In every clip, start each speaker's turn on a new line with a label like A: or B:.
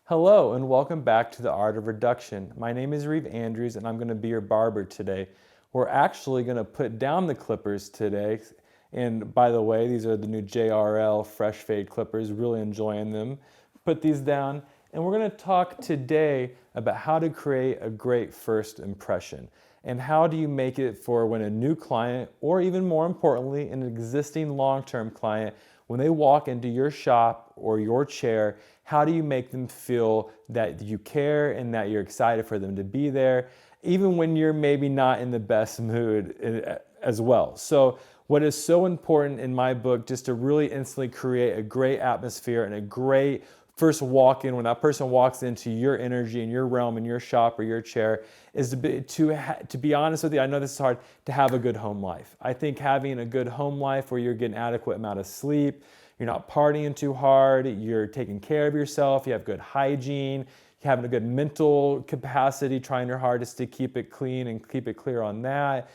A: Hello and welcome back to the Art of Reduction. My name is Reeve Andrews and I'm going to be your barber today. We're actually going to put down the clippers today. And by the way, these are the new JRL Fresh Fade clippers, really enjoying them. Put these down and we're going to talk today about how to create a great first impression. And how do you make it for when a new client, or even more importantly, an existing long-term client, when they walk into your shop or your chair, how do you make them feel that you care and that you're excited for them to be there, even when you're maybe not in the best mood as well? So what is so important in my book, just to really instantly create a great atmosphere and a great first walk in, when that person walks into your energy and your realm and your shop or your chair, is to be honest with you, I know this is hard, to have a good home life. I think having a good home life where you're getting adequate amount of sleep, you're not partying too hard, you're taking care of yourself, you have good hygiene, you're having a good mental capacity, trying your hardest to keep it clean and keep it clear on that,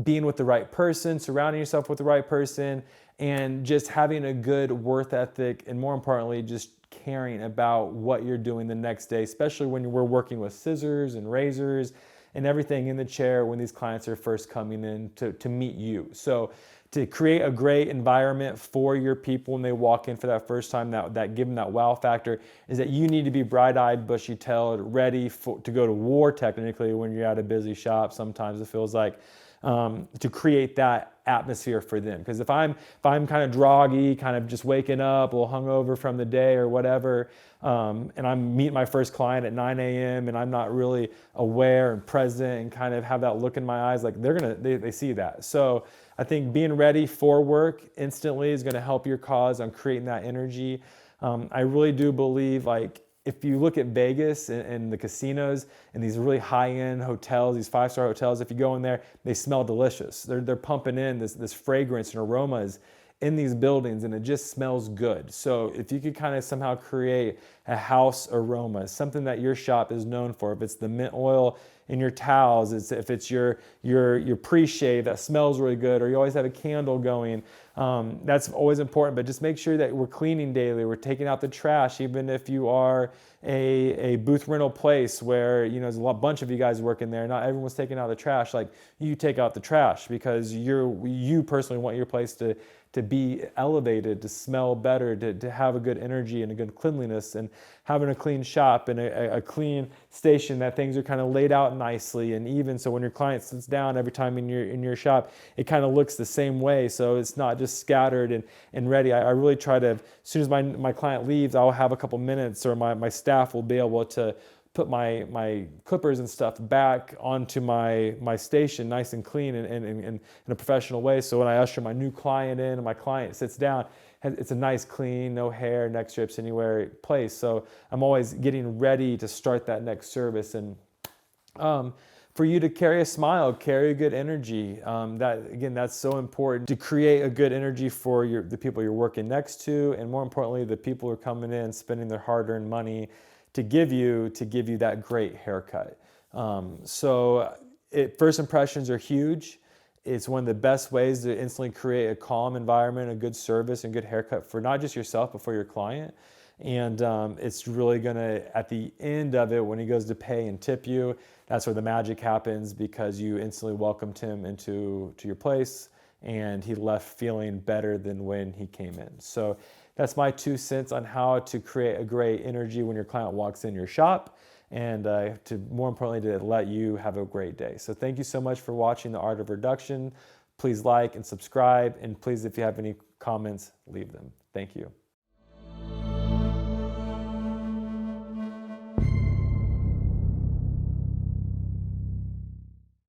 A: being with the right person, surrounding yourself with the right person, and just having a good work ethic, and more importantly, just caring about what you're doing the next day, especially when we're working with scissors and razors and everything in the chair when these clients are first coming in to meet you. So to create a great environment for your people when they walk in for that first time, that give them that wow factor, is that you need to be bright-eyed, bushy-tailed, ready to go to war technically when you're at a busy shop. Sometimes it feels like, to create that atmosphere for them. Because if I'm kind of groggy, kind of just waking up, a little hungover from the day or whatever, and I'm meeting my first client at 9 a.m. and I'm not really aware and present and kind of have that look in my eyes, like they see that. So I think being ready for work instantly is going to help your cause on creating that energy. I really do believe, like, if you look at Vegas and the casinos and these really high-end hotels, these five-star hotels, if you go in there, they smell delicious. They're pumping in this fragrance and aromas in these buildings, and it just smells good. So if you could kind of somehow create a house aroma, something that your shop is known for, if it's the mint oil in your towels, if it's your pre-shave that smells really good, or you always have a candle going, that's always important. But just make sure that we're cleaning daily, we're taking out the trash, even if you are a booth rental place where, you know, there's a bunch of you guys working there, not everyone's taking out the trash. Like, you take out the trash because you personally want your place to be elevated, to smell better, to have a good energy and a good cleanliness, and having a clean shop and a clean station, that things are kind of laid out nicely and even. So when your client sits down every time in your shop, it kind of looks the same way. So it's not just scattered and ready. I really try to, as soon as my client leaves, I'll have a couple minutes, or my staff will be able to put my clippers and stuff back onto my station nice and clean and in a professional way. So when I usher my new client in and my client sits down, it's a nice, clean, no hair, neck strips anywhere place. So I'm always getting ready to start that next service. And for you to carry a smile, carry a good energy. That's so important, to create a good energy for the people you're working next to, and more importantly, the people who are coming in, spending their hard-earned money to give you that great haircut. First impressions are huge. It's one of the best ways to instantly create a calm environment, a good service, and good haircut for not just yourself, but for your client. And it's really gonna, at the end of it, when he goes to pay and tip you, that's where the magic happens, because you instantly welcomed him into your place, and he left feeling better than when he came in. So that's my 2 cents on how to create a great energy when your client walks in your shop, and more importantly, to let you have a great day. So thank you so much for watching The Art of Reduction. Please like and subscribe, and please, if you have any comments, leave them. Thank you.